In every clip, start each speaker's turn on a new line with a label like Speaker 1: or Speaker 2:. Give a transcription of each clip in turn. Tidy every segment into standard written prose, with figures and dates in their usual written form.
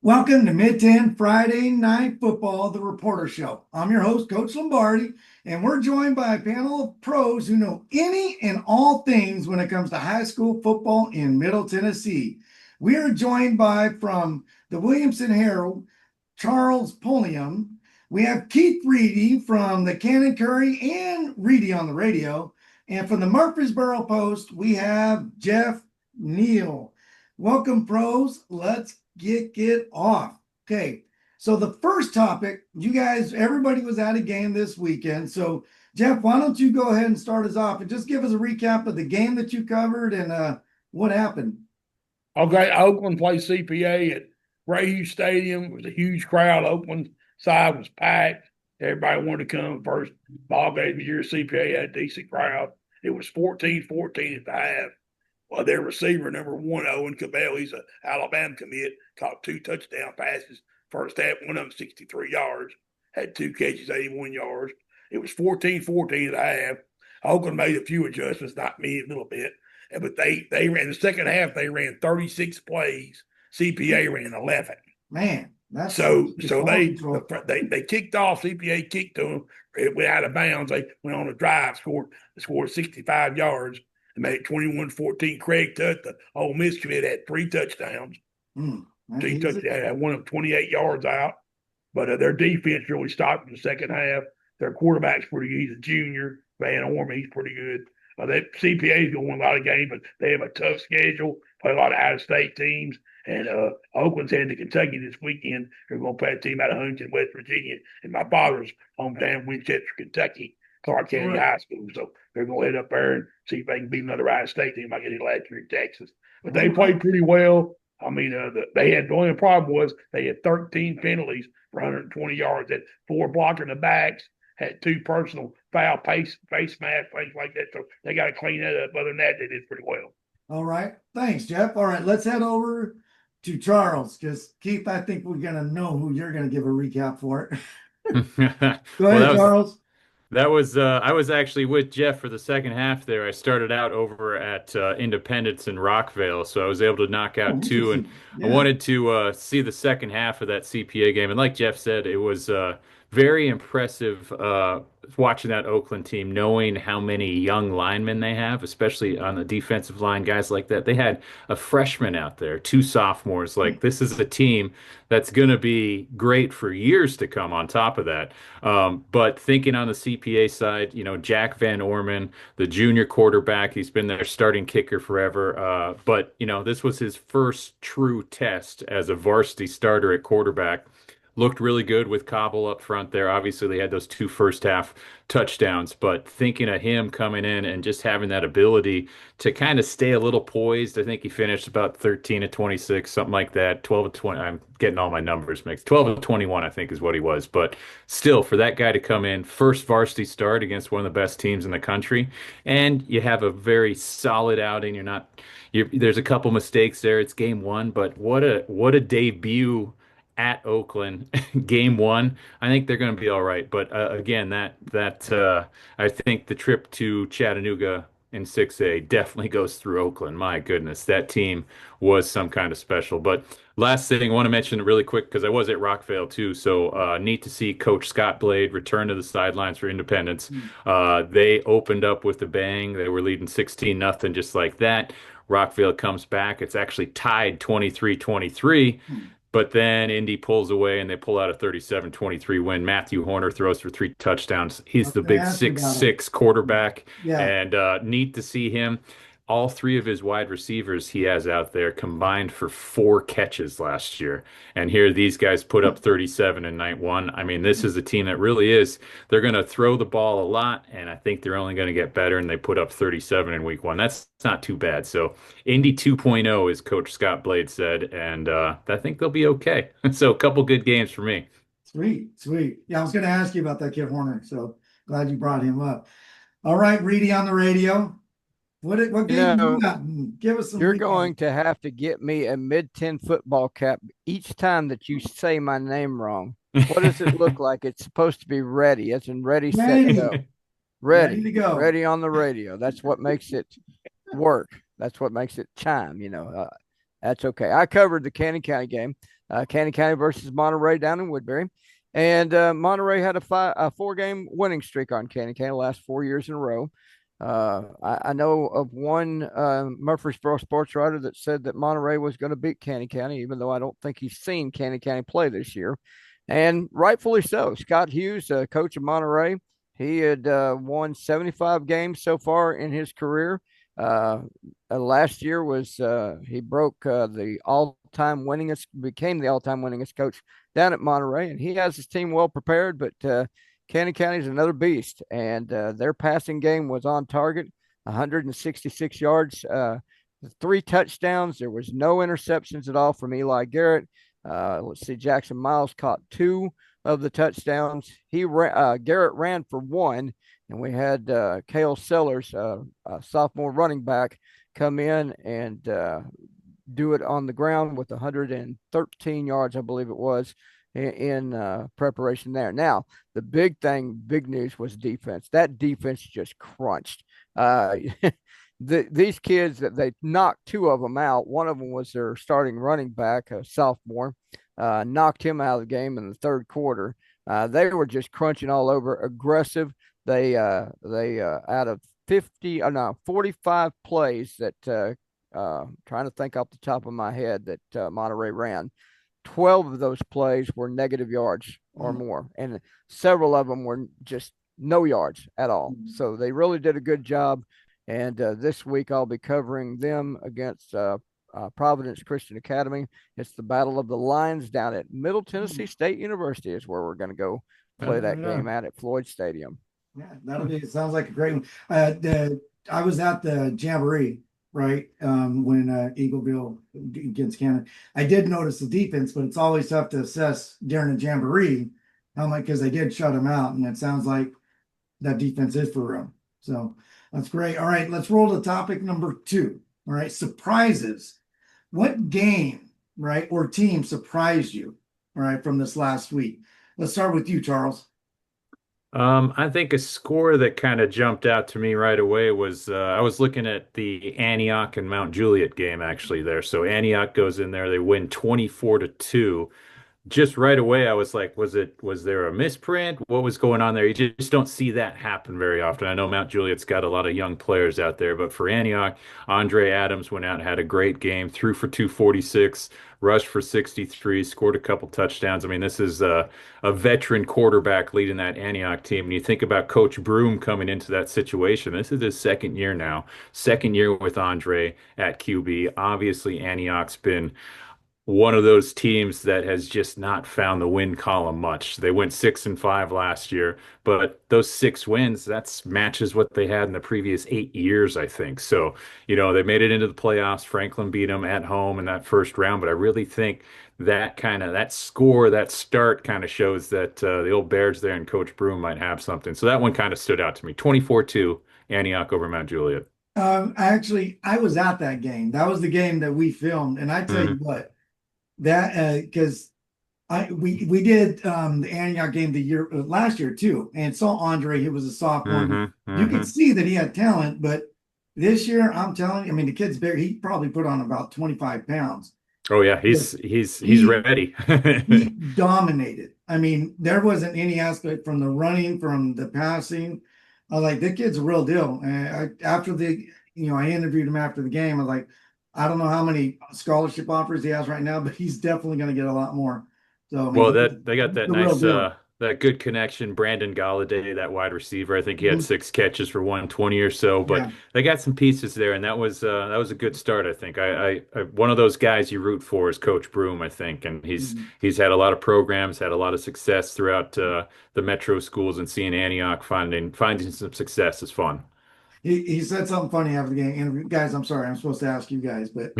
Speaker 1: Welcome to Mid-10 Friday Night Football, the Reporter Show. I'm your host, Coach Lombardi, and we're joined by a panel of pros who know any and all things when it comes to high school football in Middle Tennessee. We are joined by, from the Williamson Herald, Charles Pulliam. We have Keith Reedy from the Cannon Curry and Reedy on the radio. And from the Murfreesboro Post, we have Jeff Neal. Welcome, pros. Let's get off. Okay. So the first topic, you guys, everybody was at a game this weekend. So Jeff, why don't you go ahead and start us off and just give us a recap of the game that you covered and what happened?
Speaker 2: Okay, Oakland played CPA at Ray Stadium. It was a huge crowd. Oakland side was packed. Everybody wanted to come. First ball game of the year, CPA had a decent crowd. It was 14-14 at the half. Well, their receiver, number one, Owen Cabell, he's an Alabama commit, caught two touchdown passes. First half, one of them 63 yards, had two catches, 81 yards. It was 14-14 at the half. Oakland made a few adjustments, not me, a little bit. But they ran the second half, they ran 36 plays. CPA ran 11.
Speaker 1: Man, that's
Speaker 2: So they kicked off. CPA kicked to them. It went out of bounds. They went on a drive, scored 65 yards, and made it 21-14. Craig Tutt, the Ole Miss commit, had three touchdowns. He had one of 28 yards out. But their defense really stopped in the second half. Their quarterback's pretty good. He's a junior. Van Orman, he's pretty good. That CPA is going to win a lot of games, but they have a tough schedule. Play a lot of out-of-state teams. And Oakland's heading to Kentucky this weekend. They're going to play a team out of Huntington, West Virginia. And my father's hometown, Winchester, Kentucky, Clark County High School. So they're going to head up there and see if they can beat another out-of-state team like they did last year in Texas. But they played pretty well. I mean, the only problem was they had 13 penalties for 120 yards. Had four blocking the backs, had two personal foul, face mask, things like that. So they got to clean that up. Other than that, they did pretty well.
Speaker 1: All right. Thanks, Jeff. All right, let's head over to Charles, because Keith, I think we're gonna know who you're gonna give a recap for it. Go ahead, Charles.
Speaker 3: That was I was actually with Jeff for the second half there. I started out over at Independence in Rockville, so I was able to knock out two, and I wanted to see the second half of that CPA game. And like Jeff said, it was very impressive watching that Oakland team, knowing how many young linemen they have, especially on the defensive line, guys like that. They had a freshman out there, two sophomores. Like, this is a team that's going to be great for years to come on top of that. But thinking on the CPA side, Jack Van Orman, the junior quarterback, he's been their starting kicker forever. But this was his first true test as a varsity starter at quarterback. Looked really good with Cobble up front there. Obviously, they had those two first half touchdowns, but thinking of him coming in and just having that ability to kind of stay a little poised. I think he finished about 13 to 26, something like that. 12 to 20. I'm getting all my numbers mixed. 12 to 21, I think, is what he was. But still, for that guy to come in, first varsity start against one of the best teams in the country, and you have a very solid outing. There's a couple mistakes there. It's game one, but what a debut at Oakland, game one. I think they're going to be all right. But again, I think the trip to Chattanooga in 6A definitely goes through Oakland. My goodness, that team was some kind of special. But last thing, I want to mention it really quick because I was at Rockville too. So neat to see Coach Scott Blade return to the sidelines for Independence. They opened up with a bang. They were leading 16-0 just like that. Rockville comes back. It's actually tied 23-23. But then Indy pulls away and they pull out a 37-23 win. Matthew Horner throws for three touchdowns. He's the big 6'6" quarterback.
Speaker 1: Yeah.
Speaker 3: And neat to see him. All three of his wide receivers he has out there combined for 4 catches last year. And here these guys put up 37 in night one. I mean, this is a team that really is. They're going to throw the ball a lot, and I think they're only going to get better, and they put up 37 in week one. That's not too bad. So Indy 2.0, as Coach Scott Blade said, and I think they'll be okay. So a couple good games for me.
Speaker 1: Sweet, sweet. Yeah, I was going to ask you about that kid Horner, so glad you brought him up. All right, Reedy on the radio. What game you got? Give us some.
Speaker 4: You're going to have to get me a mid-10 football cap each time that you say my name wrong. What does it look like? It's supposed to be ready. It's in ready, set, go. Ready
Speaker 1: to go.
Speaker 4: Ready on the radio. That's what makes it work. That's what makes it chime. That's okay. I covered the Cannon County game, Cannon County versus Monterey down in Woodbury. And Monterey had a 4-game winning streak on Cannon County the last 4 years in a row. I know of one Murfreesboro sports writer that said that Monterey was going to beat Cannon County, even though I don't think he's seen Cannon County play this year. And rightfully so. Scott Hughes, coach of Monterey, he had won 75 games so far in his career. Last year was he broke the all-time winningest, became the all-time winningest coach down at Monterey, and he has his team well prepared. But Cannon County is another beast, and their passing game was on target, 166 yards, 3 touchdowns. There was no interceptions at all from Eli Garrett. Let's see, Jackson Miles caught 2 of the touchdowns. Garrett ran for 1, and we had Cale Sellers, a sophomore running back, come in and do it on the ground with 113 yards, I believe it was, in preparation there. Now, the big news was defense. That defense just crunched. These kids, that they knocked 2 of them out. One of them was their starting running back, a sophomore, knocked him out of the game in the third quarter. They were just crunching all over, aggressive. They out of 45 plays that trying to think off the top of my head that Monterey ran, 12 of those plays were negative yards or more, and several of them were just no yards at all. So they really did a good job. And this week I'll be covering them against Providence Christian Academy. It's the Battle of the Lions down at Middle Tennessee State University is where we're going to go play that game at Floyd Stadium.
Speaker 1: Yeah, sounds like a great one. I was at the Jamboree, right? When Eagleville against Cannon. I did notice the defense, but it's always tough to assess during the Jamboree how much, because they did shut them out, and it sounds like that defense is for real. So that's great. All right, let's roll to topic number 2. All right, surprises. What game, right, or team surprised you, all right, from this last week? Let's start with you, Charles.
Speaker 3: I think a score that kind of jumped out to me right away was I was looking at the Antioch and Mount Juliet game actually there. So Antioch goes in there, they win 24-2. Just right away, I was like, was there a misprint? What was going on there? You just don't see that happen very often. I know Mount Juliet's got a lot of young players out there, but for Antioch, Andre Adams went out and had a great game, threw for 246, rushed for 63, scored a couple touchdowns. I mean, this is a veteran quarterback leading that Antioch team. And you think about Coach Broom coming into that situation. This is his second year now, second year with Andre at QB. Obviously, Antioch's been one of those teams that has just not found the win column much. They went 6-5 last year, but those 6 wins, that's matches what they had in the previous 8 years, I think. So, they made it into the playoffs. Franklin beat them at home in that first round, but I really think that score, that start kind of shows that the old Bears there and Coach Broom might have something. So that one kind of stood out to me. 24-2, Antioch over Mount Juliet.
Speaker 1: I was at that game. That was the game that we filmed, and I tell you what, that because we did the Antioch game the year last year too, and saw Andre. He was a sophomore. You could see that he had talent, but this year, I'm telling you, I mean, the kid's big. He probably put on about 25 pounds.
Speaker 3: Oh yeah, he's ready.
Speaker 1: He dominated. I mean, there wasn't any aspect from the running, from the passing. I was like, that kid's a real deal. And after I interviewed him after the game. I was like, I don't know how many scholarship offers he has right now, but he's definitely going to get a lot more. So,
Speaker 3: well, they got that nice, that good connection. Brandon Galladay, that wide receiver, I think he had 6 catches for 120 or so, but they got some pieces there, and that was a good start. I think I one of those guys you root for is Coach Broom, I think, and he's had a lot of programs, had a lot of success throughout the metro schools, and seeing Antioch finding some success is fun.
Speaker 1: He said something funny after the game. And guys, I'm sorry, I'm supposed to ask you guys, but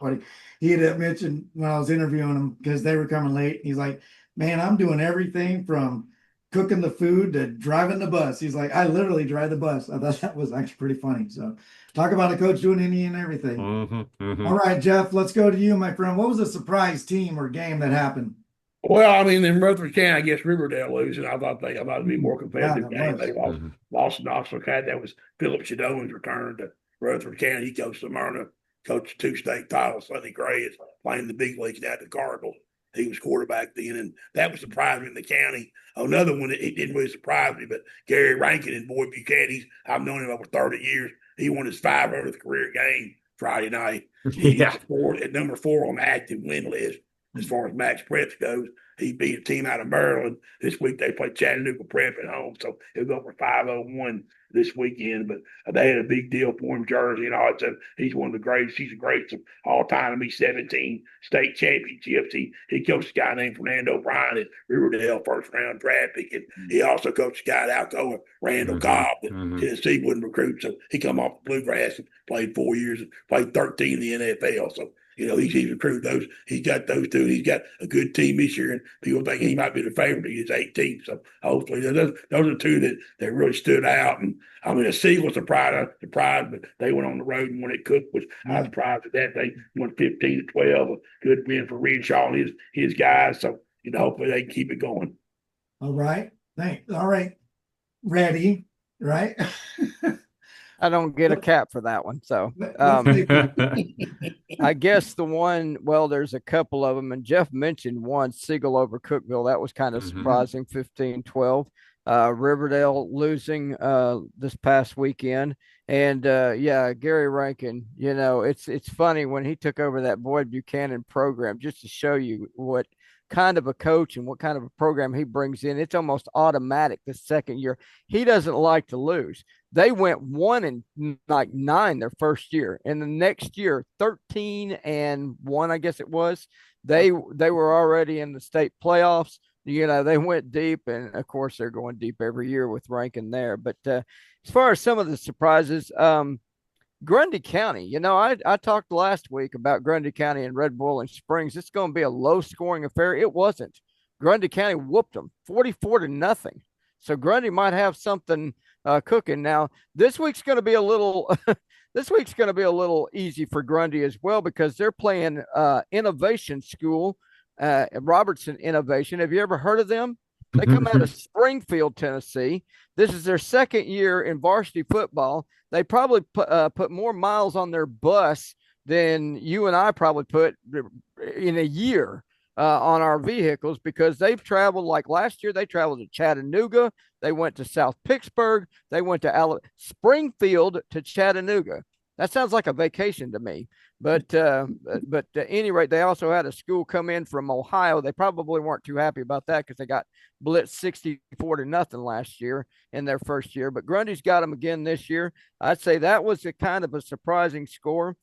Speaker 1: funny. He had mentioned when I was interviewing him, because they were coming late. He's like, "Man, I'm doing everything from cooking the food to driving the bus." He's like, "I literally drive the bus." I thought that was actually pretty funny. So talk about a coach doing any and everything. All right, Jeff, let's go to you, my friend. What was a surprise team or game that happened?
Speaker 2: Well, I mean, in Rutherford County, I guess Riverdale losing. I thought it'd be a more competitive game. They lost to Knoxville County. That was Philip Shadowan's return to Rutherford County. He coached Smyrna coached 2 state titles. Sonny Gray is playing the big leagues now at the Cardinals. He was quarterback then, and that was surprising in the county. Another one that it didn't really surprise me, but Gary Rankin and Boyd Buchanan, I've known him over 30 years. He won his 500th career game Friday night.
Speaker 3: Yeah.
Speaker 2: At number 4 on the active win list as far as Max Preps goes. He beat a team out of Maryland. This week they played Chattanooga Prep at home, so he'll go for 501 this weekend. But they had a big deal for him, jersey and all that stuff. He's one of the greatest. He's the greatest of all time. He's 17 state championships. He coached a guy named Fernando Bryan at Riverdale, first round draft pick. And he also coached a guy at Alcoa, Randall Cobb, that Tennessee wouldn't recruit. So he come off the bluegrass and played 4 years and played 13 in the NFL. So he's recruited those. He's got those two. He's got a good team this year, and people think he might be the favorite. He's 18, so hopefully those are two that really stood out. And I mean, the Sea was surprised, but they went on the road and won at Cook. I was surprised at that. They won 15-12, a good win for Renshaw and his guys. So hopefully they can keep it going.
Speaker 1: All right, thanks. All right, ready, right?
Speaker 4: I don't get a cap for that one. So I guess the one, well, there's a couple of them, and Jeff mentioned one, Siegel over Cookeville. That was kind of surprising, 15-12. Riverdale losing this past weekend. And Gary Rankin, it's funny when he took over that Boyd Buchanan program, just to show you what kind of a coach and what kind of a program he brings in. It's almost automatic the second year. He doesn't like to lose. They went 1-9 their first year, and the next year 13-1, I guess it was. They were already in the state playoffs. They went deep, and of course they're going deep every year with Rankin there. But as far as some of the surprises, Grundy County, I talked last week about Grundy County and Red Bull and Springs. It's going to be a low-scoring affair. It wasn't. Grundy County whooped them 44-0. So Grundy might have something cooking. Now, this week's going to be a little easy for Grundy as well, because they're playing Innovation School, Robertson Innovation. Have you ever heard of them? They come out of Springfield, Tennessee. This is their second year in varsity football. They probably put more miles on their bus than you and I probably put in a year on our vehicles, because they've traveled, like last year, they traveled to Chattanooga. They went to South Pittsburgh. They went to Springfield to Chattanooga. That sounds like a vacation to me. But at any rate, they also had a school come in from Ohio. They probably weren't too happy about that because they got blitzed 64-0 last year in their first year. But Grundy's got them again this year. I'd say that was a kind of a surprising score.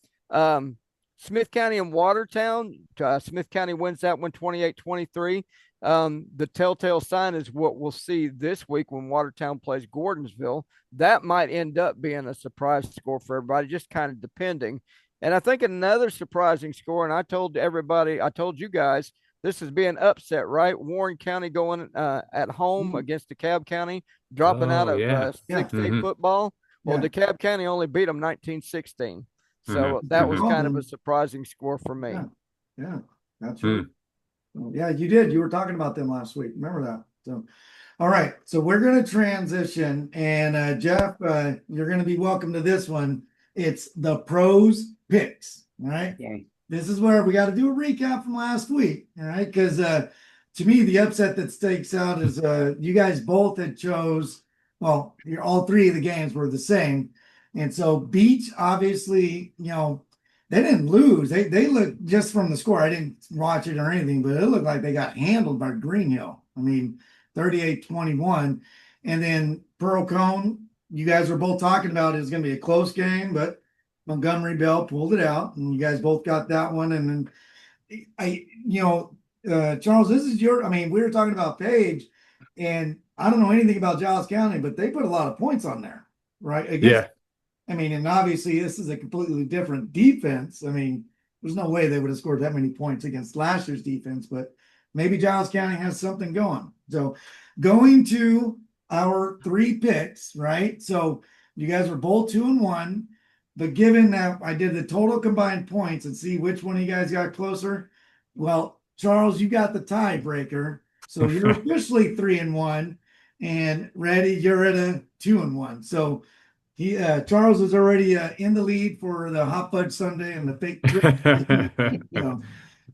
Speaker 4: Smith County and Watertown. Smith County wins that one 28-23. The telltale sign is what we'll see this week when Watertown plays Gordonsville. That might end up being a surprise score for everybody, just kind of depending. And I think another surprising score, and I told you guys, this is being upset, right? Warren County going at home against DeKalb County, dropping out of 6A football. Well, DeKalb County only beat them 19-16. So that was kind of a surprising score for me.
Speaker 1: Yeah, that's right. Yeah, you did. You were talking about them last week. Remember that. So, all right. So we're going to transition. And Jeff, you're going to be welcome to this one. It's the pros picks. All right. Yeah. This is where we got to do a recap from last week. All right. Because to me, the upset that stakes out is you guys both had chose, well, all three of the games were the same. And so Beach, obviously, they didn't lose. They looked, just from the score, I didn't watch it or anything, but it looked like they got handled by Green Hill. I mean, 38-21. And then Pearl Cone, you guys were both talking about it was going to be a close game, but Montgomery Bell pulled it out, and you guys both got that one. And then, Charles, this is we were talking about Page, and I don't know anything about Giles County, but they put a lot of points on there, right? And obviously this is a completely different defense. I mean, there's no way they would have scored that many points against last year's defense, but maybe Giles County has something going. So going to our three picks, right? So you guys were both 2-1, but given that I did the total combined points and see which one of you guys got closer, well, Charles, you got the tiebreaker. So you're officially 3-1, and Reddy, you're at a 2-1. So Charles is already in the lead for the hot fudge sundae and the fake drink. So,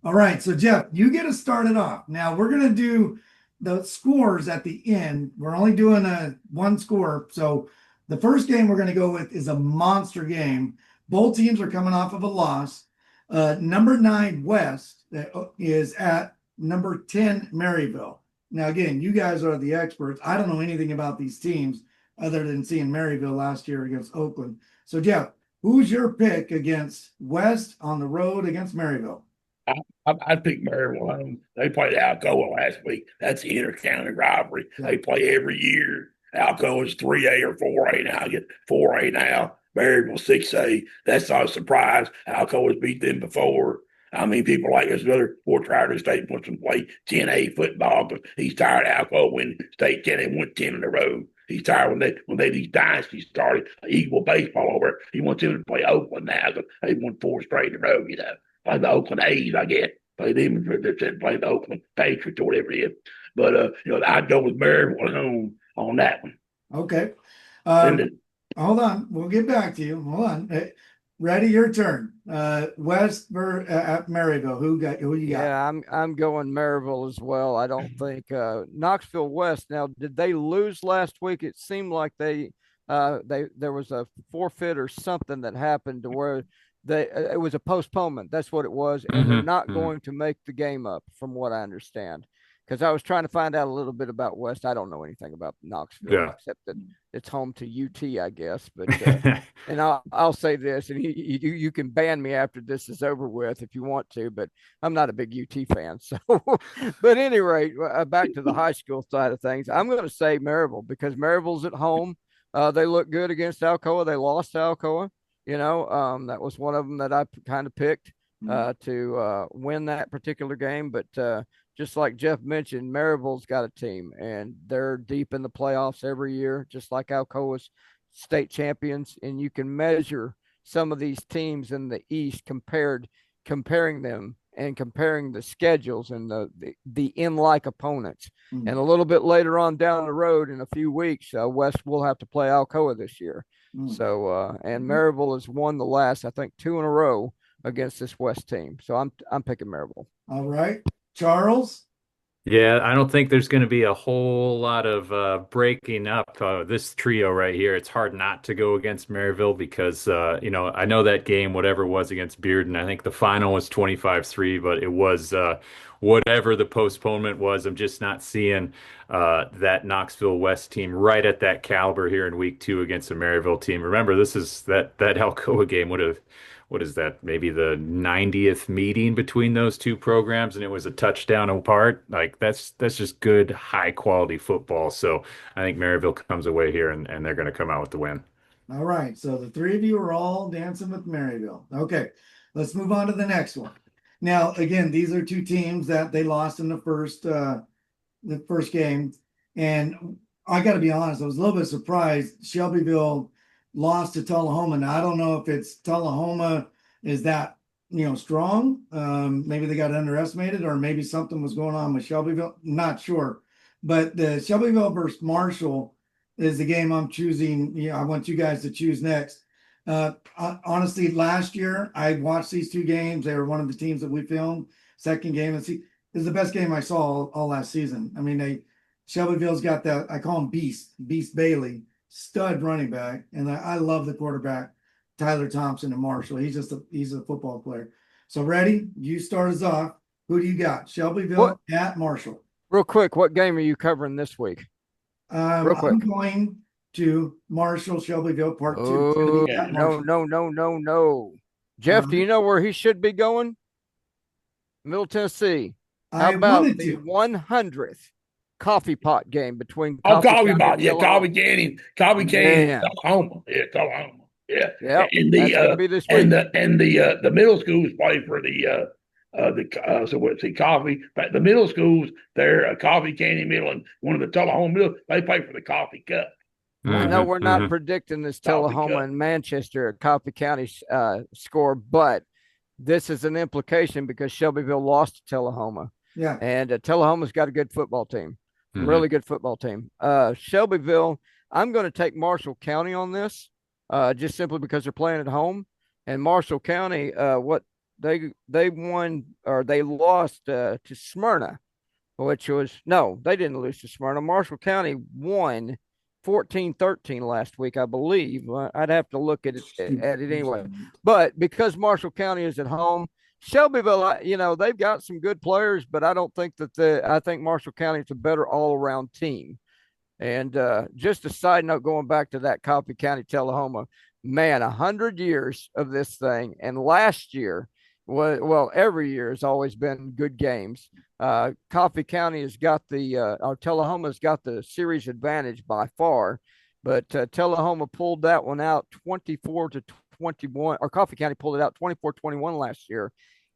Speaker 1: all right, so Jeff, you get us started off. Now we're gonna do the scores at the end. We're only doing a one score. So the first game we're gonna go with is a monster game. Both teams are coming off of a loss. Number 9 West is at number 10 Maryville. Now again, you guys are the experts. I don't know anything about these teams other than seeing Maryville last year against Oakland. So Jeff, who's your pick against West on the road against Maryville?
Speaker 2: I picked Maryville. They played Alcoa last week. That's the inter-county rivalry. They play every year. Alcoa is 3A or 4A now. I get 4A now. Maryville 6A. That's not a surprise. Alcoa has beat them before. I mean, people like us, another Fort Riders State wants to play 10A football, but he's tired of Alcoa winning state 10 and won 10 in a row. He's tired when these dynasties started. Eagle baseball over. He wants him to play Oakland now because they won 4 straight in a row, Play the Oakland A's, I get. Play them, play the Oakland Patriots or whatever it is. But, I'd go with Maryville on that one.
Speaker 1: Okay. Hold on. We'll get back to you. Hold on. Ready? Your turn. West at Maryville. Who you got?
Speaker 4: Yeah, I'm going Maryville as well. I don't think Knoxville West. Now, did they lose last week? It seemed like there was a forfeit or something that happened to where it was a postponement. That's what it was, and they're not going to make the game up, from what I understand. Because I was trying to find out a little bit about West. I don't know anything about Knoxville except that it's home to UT, I guess. But and I'll say this, and you can ban me after this is over with if you want to, but I'm not a big UT fan. So, but at any rate, back to the high school side of things, I'm going to say Maryville because Maryville's at home. They look good against Alcoa. They lost to Alcoa. That was one of them that I kind of picked to win that particular game, but. Just like Jeff mentioned, Maryville's got a team, and they're deep in the playoffs every year, just like Alcoa's state champions. And you can measure some of these teams in the East comparing them and comparing the schedules and the in-like opponents. Mm-hmm. And a little bit later on down the road in a few weeks, West will have to play Alcoa this year. Mm-hmm. So, and Maryville has won the last, I think, 2 in a row against this West team. So I'm picking Maryville.
Speaker 1: All right. Charles?
Speaker 3: Yeah, I don't think there's going to be a whole lot of breaking up this trio right here. It's hard not to go against Maryville because, I know that game, whatever it was against Bearden, I think the final was 25-3, but it was whatever the postponement was. I'm just not seeing that Knoxville West team right at that caliber here in week 2 against the Maryville team. Remember, this is that Alcoa game would have. What is that? Maybe the 90th meeting between those two programs, and it was a touchdown apart. Like that's just good, high quality football. So I think Maryville comes away here, and they're going to come out with the win.
Speaker 1: All right. So the 3 of you are all dancing with Maryville. Okay, let's move on to the next one. Now, again, these are 2 teams that they lost in the first game, and I got to be honest, I was a little bit surprised. Shelbyville lost to Tullahoma. Now, I don't know if it's Tullahoma is that, strong. Maybe they got underestimated or maybe something was going on with Shelbyville. Not sure. But the Shelbyville versus Marshall is the game I'm choosing. I want you guys to choose next. Honestly, last year, I watched these 2 games. They were one of the teams that we filmed. Second game, is the best game I saw all last season. I mean, Shelbyville's got that, I call him Beast Bailey. Stud running back, and I love the quarterback, Tyler Thompson and Marshall. He's a football player. So ready? You start us off. Who do you got? Shelbyville at Marshall.
Speaker 4: Real quick, what game are you covering this week?
Speaker 1: Real quick. I'm going to Marshall Shelbyville Part 2.
Speaker 4: Oh, no. Jeff, do you know where he should be going? Middle Tennessee. How about the 100th coffee pot game between
Speaker 2: Coffee Canyon, Oklahoma. Yeah. And the middle schools play for Coffee. But the middle schools, they're Coffee Canyon Middle and one of the Tullahoma Middle. They play for the Coffee Cup.
Speaker 4: I know we're not predicting this Tullahoma and Manchester Coffee County score, but this is an implication because Shelbyville lost to Tullahoma.
Speaker 1: Yeah,
Speaker 4: and Tullahoma's got a good football team. Really good football team. Shelbyville, I'm going to take Marshall County on this. just simply because they're playing at home. And Marshall County, what they won or they lost to Smyrna, which was no, they didn't lose to Smyrna. Marshall County won 14-13 last week, I believe. I'd have to look at it anyway. But because Marshall County is at home, Shelbyville, they've got some good players, but I don't think I think Marshall County is a better all-around team. And just a side note, going back to that Coffee County, Tullahoma, man, 100 years of this thing. And last year, well, every year has always been good games. Coffee County has got or Tullahoma's got the series advantage by far, but Tullahoma pulled that one out 24-21, or Coffee County pulled it out 24-21 last year.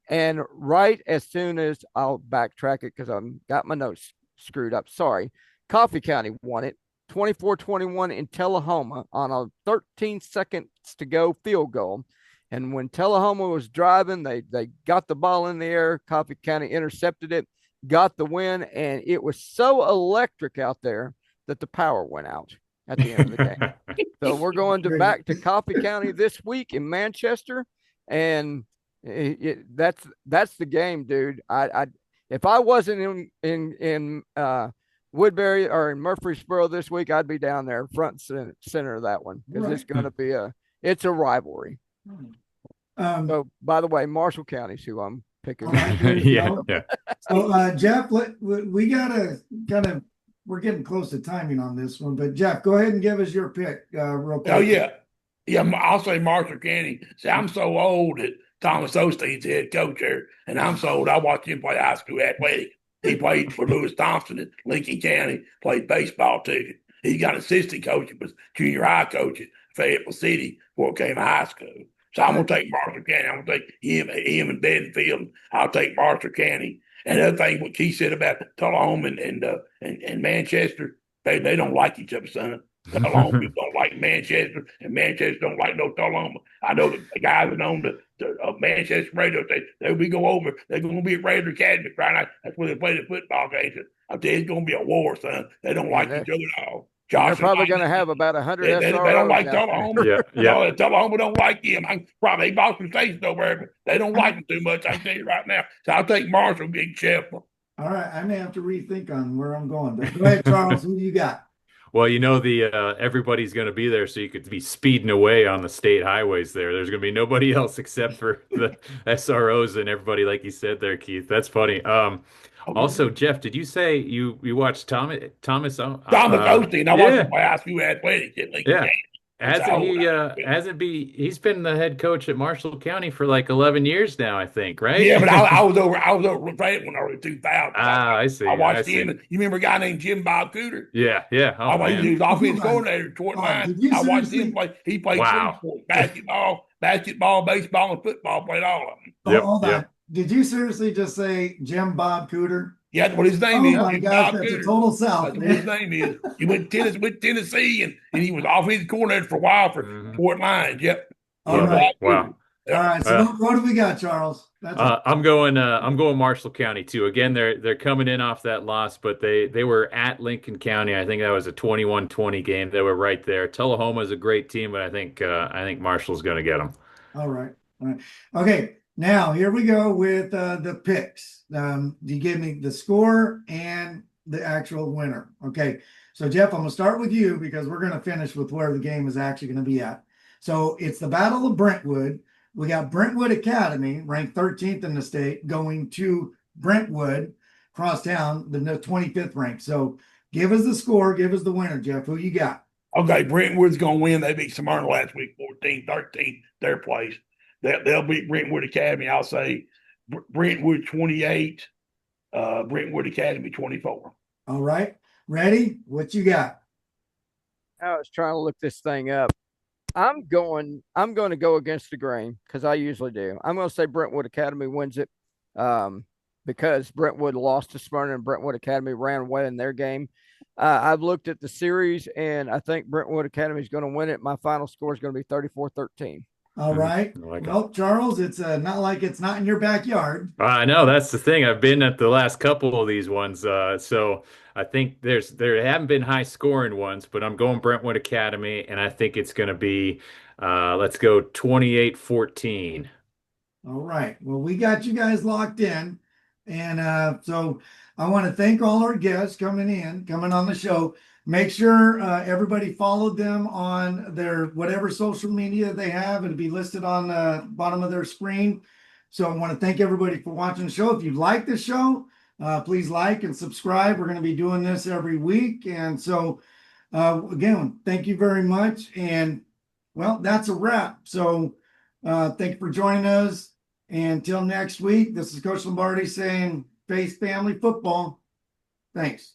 Speaker 4: And right as soon as I'll backtrack it because I've got my notes screwed up. Sorry. Coffee County won it 24-21 in Tullahoma on a 13 seconds to go field goal. And when Tullahoma was driving, they got the ball in the air. Coffee County intercepted it, got the win, and it was so electric out there that the power went out at the end of the game. So we're going back to Coffee County this week in Manchester, and that's the game, dude. If I wasn't in Woodbury or in Murfreesboro this week, I'd be down there front and center of that one because it's going to be it's a rivalry. So, by the way, Marshall County's who I'm picking.
Speaker 3: Yeah.
Speaker 1: So, Jeff, we gotta we're getting close to timing on this one, but Jeff, go ahead and give us your pick, real quick.
Speaker 2: Oh yeah, I'll say Marshall County. See, I'm so old that Thomas Osteen's the head coach there, and I'm so old I watched him play high school athletic. He played for Lewis Thompson in Lincoln County. Played baseball too. He got assistant coach, was junior high coach at Fayetteville City before it came high school. So I'm gonna take Marshall County. I'm gonna take him and Bedford. I'll take Marshall County. And the other thing, what Keith said about Tullahoma and Manchester, they don't like each other, son. Tullahoma people don't like Manchester, and Manchester don't like no Tullahoma. I know the guys that own the Manchester radio say we go over, they're gonna be at Raider Academy Friday night. That's where they play the football games. I tell you, it's gonna be a war, son. They don't like each other at all.
Speaker 4: They're probably going to have about 100 SROs.
Speaker 2: They don't like Tullahoma.
Speaker 3: Yeah.
Speaker 2: Tullahoma don't like him. They bought some stations over there, but they don't like him too much. I can tell you right now. So I'll take Marshall, Big Chef.
Speaker 1: All right, I may have to rethink on where I'm going. But go ahead, Charles. Who do you got?
Speaker 3: Well, everybody's going to be there, so you could be speeding away on the state highways there. There's going to be nobody else except for the SROs and everybody, like you said there, Keith. That's funny. Also, Jeff, did you say you watched Thomas
Speaker 2: Osteen? I watched him play high school athletics at Lincoln County.
Speaker 3: He's been the head coach at Marshall County for like 11 years now, I think, right?
Speaker 2: Yeah, but I was over in early 2000.
Speaker 3: I see.
Speaker 2: I watched him. You remember a guy named Jim Bob Cooter?
Speaker 3: Yeah. Oh,
Speaker 2: he was offensive coordinator toward mine. I watched him play. He played sports, basketball, baseball, and football. Played all of them.
Speaker 1: Hold on. Did you seriously just say Jim Bob Cooter?
Speaker 2: Yeah, that's what his name is.
Speaker 1: Oh my gosh, that's a total South.
Speaker 2: That's what his name is. He went to Tennessee, and he was offensive coordinator for a while for Fort Lyons. Yep.
Speaker 1: All right.
Speaker 3: Wow.
Speaker 1: All right. So what do we got, Charles?
Speaker 3: I'm going Marshall County too. Again, they're coming in off that loss, but they were at Lincoln County. I think that was a 21-20 game. They were right there. Tullahoma is a great team, but I think Marshall's going to get them.
Speaker 1: All right. Okay. Now, here we go with the picks. You give me the score and the actual winner. Okay. So, Jeff, I'm going to start with you because we're going to finish with where the game is actually going to be at. So, it's the Battle of Brentwood. We got Brentwood Academy, ranked 13th in the state, going to Brentwood, crosstown, the 25th rank. So, give us the score. Give us the winner, Jeff. Who you got?
Speaker 2: Okay. Brentwood's going to win. They beat Smyrna last week, 14-13, their place. They'll beat Brentwood Academy. I'll say Brentwood 28, Brentwood Academy 24.
Speaker 1: All right. Ready? What you got?
Speaker 4: I was trying to look this thing up. I'm going to go against the grain because I usually do. I'm going to say Brentwood Academy wins it because Brentwood lost to Smyrna and Brentwood Academy ran away in their game. I've looked at the series, and I think Brentwood Academy is going to win it. My final score is going to be 34-13.
Speaker 1: All right.
Speaker 3: I like it.
Speaker 1: Well, Charles, it's not like it's not in your backyard.
Speaker 3: I know that's the thing. I've been at the last couple of these ones, so I think there haven't been high scoring ones, but I'm going Brentwood Academy, and I think it's going to be let's go 28-14.
Speaker 1: All right. Well, we got you guys locked in. And so I want to thank all our guests coming on the show. Make sure everybody followed them on their whatever social media they have. It'll be listed on the bottom of their screen. So I want to thank everybody for watching the show. If you like the show, please like and subscribe. We're going to be doing this every week. And so again, thank you very much. And well, that's a wrap. So thank you for joining us. Until next week, this is Coach Lombardi saying face family football. Thanks.